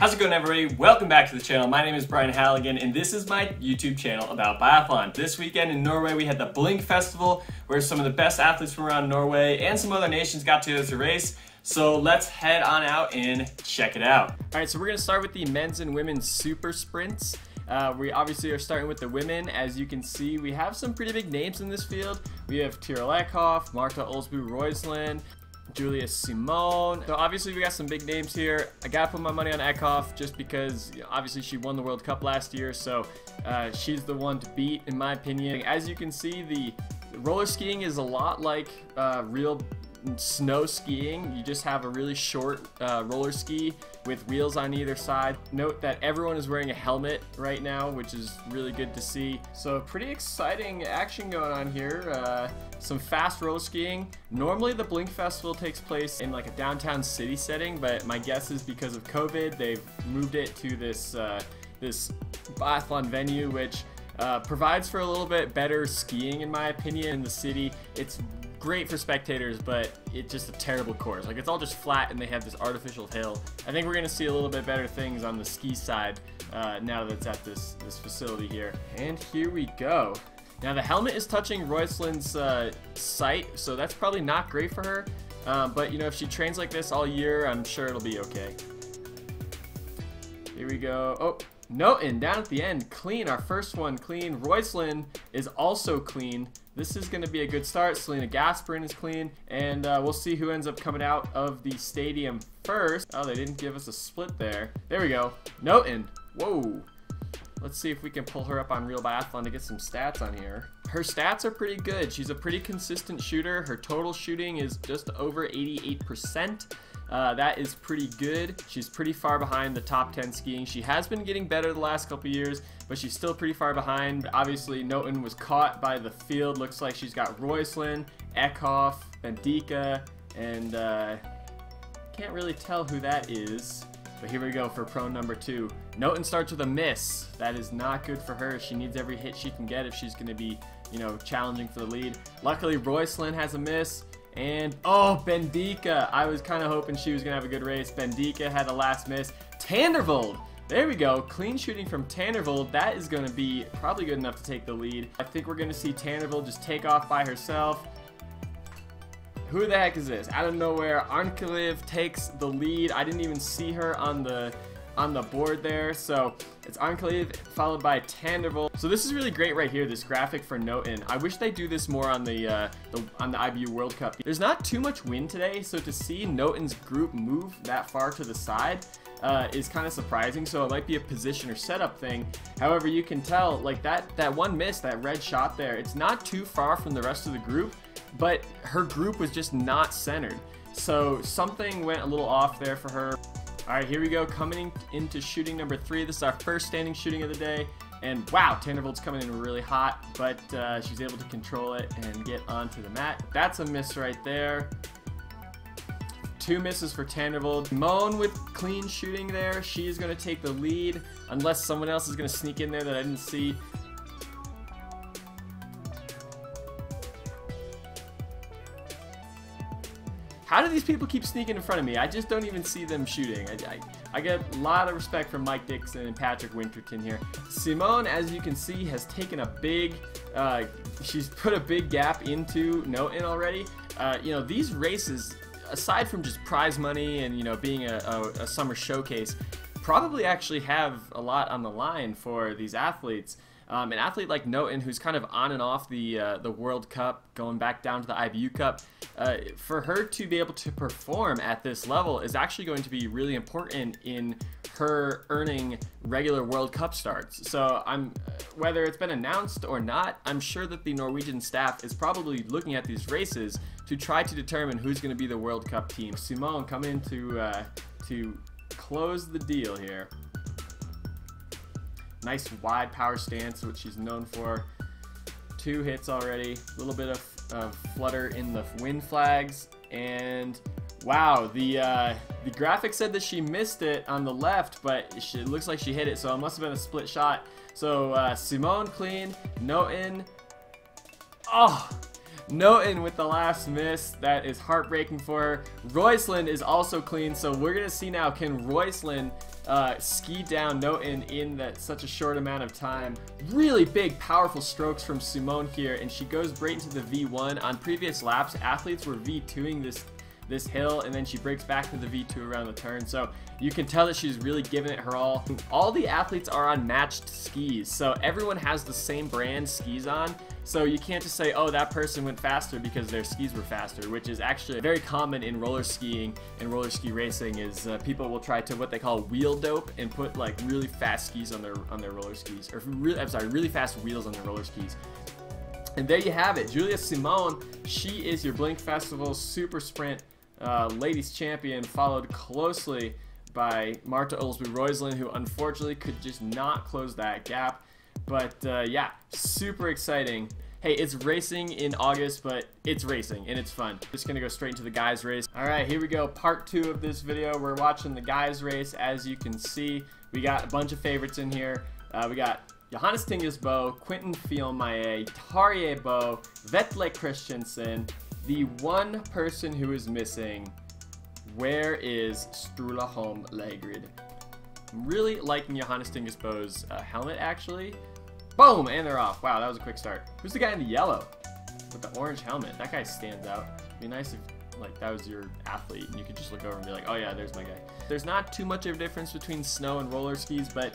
How's it going, everybody? Welcome back to the channel. My name is Brian Halligan, and this is my YouTube channel about biathlon. This weekend in Norway, we had the Blink Festival, where some of the best athletes from around Norway and some other nations got together to race. So let's head on out and check it out. All right, so we're gonna start with the men's and women's super sprints. We obviously are starting with the women. As you can see, we have some pretty big names in this field. We have Tiril, Eckhoff, Marte, Olsbu, Roeisland, Julia Simone. So obviously we got some big names here. I gotta put my money on Eckhoff just because, you know, obviously she won the World Cup last year, so she's the one to beat in my opinion. As you can see, the roller skiing is a lot like real snow skiing. You just have a really short roller ski with wheels on either side. Note that everyone is wearing a helmet right now, which is really good to see. So pretty exciting action going on here. Some fast roller skiing. Normally the Blink Festival takes place in like a downtown city setting, but my guess is because of COVID, they've moved it to this this biathlon venue, which provides for a little bit better skiing in my opinion. In the city, it's great for spectators, but it's just a terrible course. Like, it's all just flat and they have this artificial hill. I think we're gonna see a little bit better things on the ski side now that it's at this facility here. And here we go. Now the helmet is touching Roeisland's sight, so that's probably not great for her. But you know, if she trains like this all year, I'm sure it'll be okay. Here we go. Oh, Noten down at the end, clean. Our first one clean. Roeisland is also clean. This is going to be a good start. Selena Gasperin is clean, and we'll see who ends up coming out of the stadium first. Oh, they didn't give us a split there. There we go. Noten. Whoa. Let's see if we can pull her up on Real Biathlon to get some stats on here. Her stats are pretty good. She's a pretty consistent shooter. Her total shooting is just over 88%. That is pretty good. She's pretty far behind the top 10 skiing. She has been getting better the last couple years, but she's still pretty far behind. Obviously, Noten was caught by the field. Looks like she's got Roeisland, Eckhoff, Bendika, and can't really tell who that is. But here we go for pro number 2. Noten starts with a miss. That is not good for her. She needs every hit she can get if she's going to be, you know, challenging for the lead. Luckily, Roeisland has a miss. And, oh, Bendika. I was kind of hoping she was going to have a good race. Bendika had the last miss. Tandervold. There we go. Clean shooting from Tandervold. That is going to be probably good enough to take the lead. I think we're going to see Tandervold just take off by herself. Who the heck is this? Out of nowhere, Arnkelev takes the lead. I didn't even see her on the board there. So it's Arnkelev followed by Tandervold. So this is really great right here, this graphic for Noten. I wish they do this more on the IBU World Cup. There's not too much wind today, so to see Noten's group move that far to the side is kind of surprising. So it might be a position or setup thing. However, you can tell like that one miss, that red shot there, it's not too far from the rest of the group, but her group was just not centered. So something went a little off there for her. All right, here we go, coming into shooting number 3. This is our first standing shooting of the day. And wow, Tandervold's coming in really hot, but she's able to control it and get onto the mat. That's a miss right there. 2 misses for Tandervold. Simone with clean shooting there. She's gonna take the lead, unless someone else is gonna sneak in there that I didn't see. How do these people keep sneaking in front of me? I just don't even see them shooting. I get a lot of respect from Mike Dixon and Patrick Winterton here. Simone, as you can see, has taken a big, she's put a big gap into Noten already. You know, these races, aside from just prize money and, you know, being a summer showcase, probably actually have a lot on the line for these athletes. An athlete like Noten, who's kind of on and off the World Cup, going back down to the IBU Cup, for her to be able to perform at this level is actually going to be really important in her earning regular World Cup starts. So whether it's been announced or not, I'm sure that the Norwegian staff is probably looking at these races to try to determine who's going to be the World Cup team. Simone come in to close the deal here. Nice wide power stance, which she's known for. 2 hits already. A little bit of flutter in the wind flags. And wow, the graphic said that she missed it on the left, but it looks like she hit it, so it must have been a split shot. So Simone clean. Noten. Oh, Noten with the last miss. That is heartbreaking for her. Roeisland is also clean, so we're going to see now, can Roeisland ski down Noten in such a short amount of time. Really big, powerful strokes from Simone here, and she goes right into the V1. On previous laps, athletes were V2ing this hill, and then she breaks back to the V2 around the turn, so you can tell that she's really giving it her all. All the athletes are on matched skis, so everyone has the same brand skis on, so you can't just say, oh, that person went faster because their skis were faster, which is actually very common in roller skiing and roller ski racing. Is people will try to what they call wheel dope and put like really fast skis on their roller skis, or really fast wheels on their roller skis. And there you have it, Julia Simone. She is your Blink Festival Super Sprint ladies champion, followed closely by Marte Olsbu Roeisland, who unfortunately could just not close that gap. But yeah, super exciting. Hey, it's racing in August, but it's racing and it's fun. Just gonna go straight into the guys race. All right, here we go, part 2 of this video. We're watching the guys race. As you can see, we got a bunch of favorites in here. We got Johannes Thignes Boe, Quentin Fillon, Maillet, Tarjei Boe, Vetle Christensen. The one person who is missing, where is Sturla Holm Legrid? I'm really liking Johannes Thignes Boe's helmet, actually. Boom, and they're off. Wow, that was a quick start. Who's the guy in the yellow with the orange helmet? That guy stands out. It'd be nice if like that was your athlete and you could just look over and be like, oh yeah, there's my guy. There's not too much of a difference between snow and roller skis, but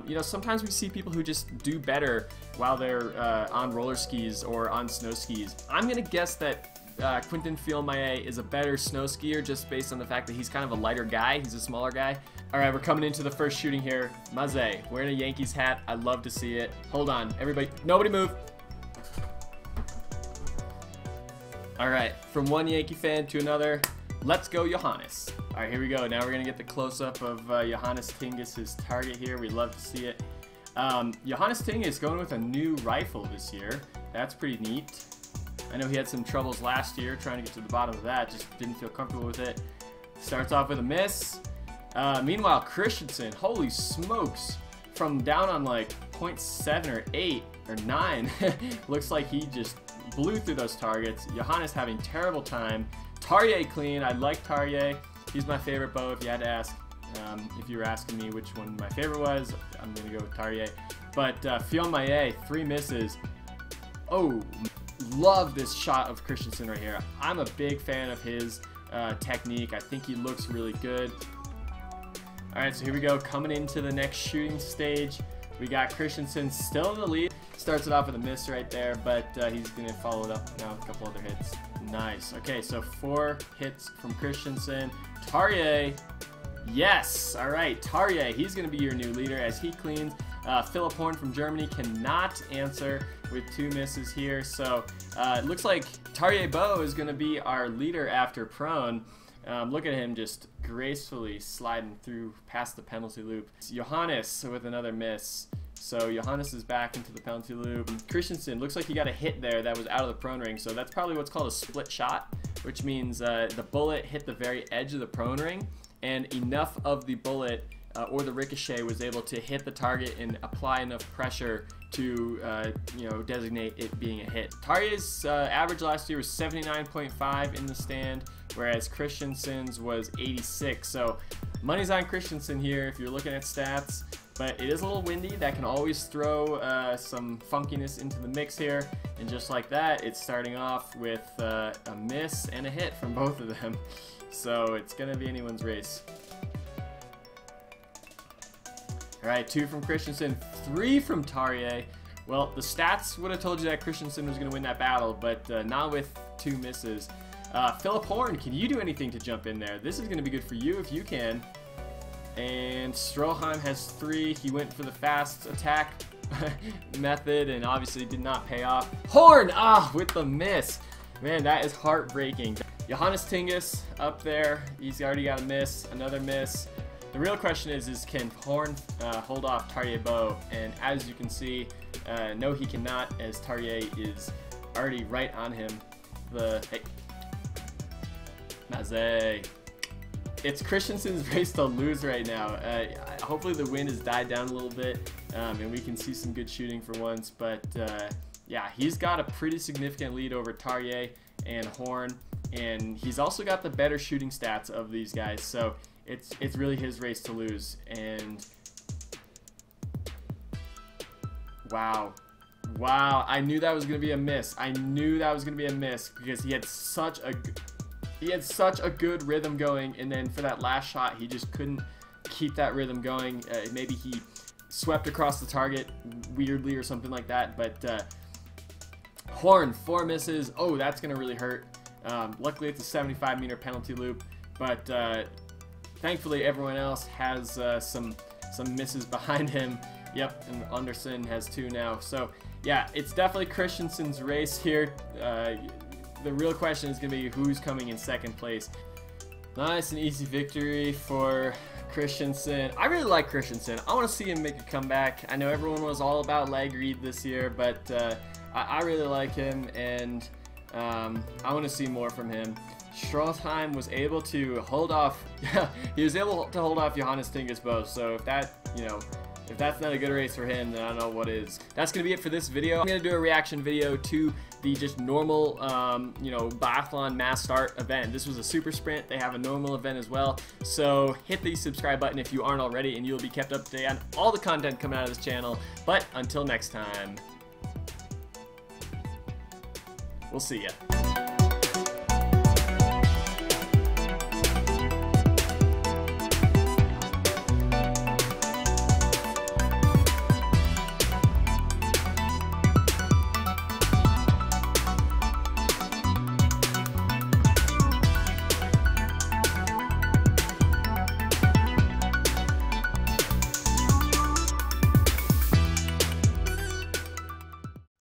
you know, sometimes we see people who just do better while they're on roller skis or on snow skis. I'm gonna guess that Quentin Fillon Maillet is a better snow skier just based on the fact that he's kind of a lighter guy. He's a smaller guy. All right, we're coming into the first shooting here. Maillet wearing a Yankees hat. I love to see it. Hold on, everybody, nobody move. All right, from one Yankee fan to another, let's go Johannes. All right, here we go. Now we're gonna get the close-up of Johannes Thignes' target here. We love to see it. Johannes Thignes going with a new rifle this year. That's pretty neat. I know he had some troubles last year trying to get to the bottom of that, just didn't feel comfortable with it. Starts off with a miss. Meanwhile, Christensen, holy smokes, from down on like 0.7 or 8 or 9, looks like he just blew through those targets. Johannes having terrible time. Tarjei clean. I like Tarjei. He's my favorite bow if you had to ask. If you were asking me which one my favorite was, I'm going to go with Tarjei. But Fillon Maillet, 3 misses. Oh, love this shot of Christensen right here. I'm a big fan of his technique. I think he looks really good. All right, so here we go. Coming into the next shooting stage, we got Christensen still in the lead. Starts it off with a miss right there, but he's going to follow it up now with a couple other hits. Nice. Okay, so 4 hits from Christensen. Tarjei, yes. All right, Tarjei, he's going to be your new leader as he cleans. Philipp Horn from Germany cannot answer with 2 misses here. So it looks like Tarjei Boe is going to be our leader after prone. Look at him just gracefully sliding through past the penalty loop. Johannes with another miss. So Johannes is back into the penalty loop. Christensen looks like he got a hit there that was out of the prone ring. So that's probably what's called a split shot, which means the bullet hit the very edge of the prone ring, and enough of the bullet or the ricochet was able to hit the target and apply enough pressure to you know, designate it being a hit. Tarjei's average last year was 79.5 in the stand, whereas Christensen's was 86. So money's on Christensen here if you're looking at stats, but it is a little windy. That can always throw some funkiness into the mix here, and just like that, it's starting off with a miss and a hit from both of them. So it's gonna be anyone's race. All right, 2 from Christensen, 3 from Tarjei. Well, the stats would have told you that Christensen was going to win that battle, but not with 2 misses. Philipp Horn, can you do anything to jump in there? This is going to be good for you if you can. And Stroheim has 3. He went for the fast attack method and obviously did not pay off. Horn, with the miss. Man, that is heartbreaking. Johannes Thignes up there. He's already got a miss, another miss. The real question is can Horn hold off Tarjei Boe? And as you can see, no, he cannot, as Tarjei is already right on him. Hey, Maillet. It's Christensen's race to lose right now. Hopefully the wind has died down a little bit, and we can see some good shooting for once. But yeah, he's got a pretty significant lead over Tarjei and Horn, and he's also got the better shooting stats of these guys, so it's really his race to lose. And wow, I knew that was gonna be a miss. I knew that was gonna be a miss because he had such a good rhythm going, and then for that last shot he just couldn't keep that rhythm going. Maybe he swept across the target weirdly or something like that, but Horn, 4 misses. Oh, that's gonna really hurt. Luckily it's a 75-meter penalty loop, but thankfully everyone else has some misses behind him. Yep, and Anderson has 2 now. So yeah, it's definitely Christensen's race here. The real question is going to be who's coming in 2nd place. Nice and easy victory for Christensen. I really like Christensen. I want to see him make a comeback. I know everyone was all about Lagerried this year, but I really like him, and I want to see more from him. Stroheim was able to hold off. He was able to hold off Johannes Thignes Boe. So if that, if that's not a good race for him, then I don't know what is. That's going to be it for this video. I'm going to do a reaction video to the just normal, Biathlon mass start event. This was a super sprint. They have a normal event as well. So hit the subscribe button if you aren't already, and you'll be kept up to date on all the content coming out of this channel. But until next time, we'll see ya.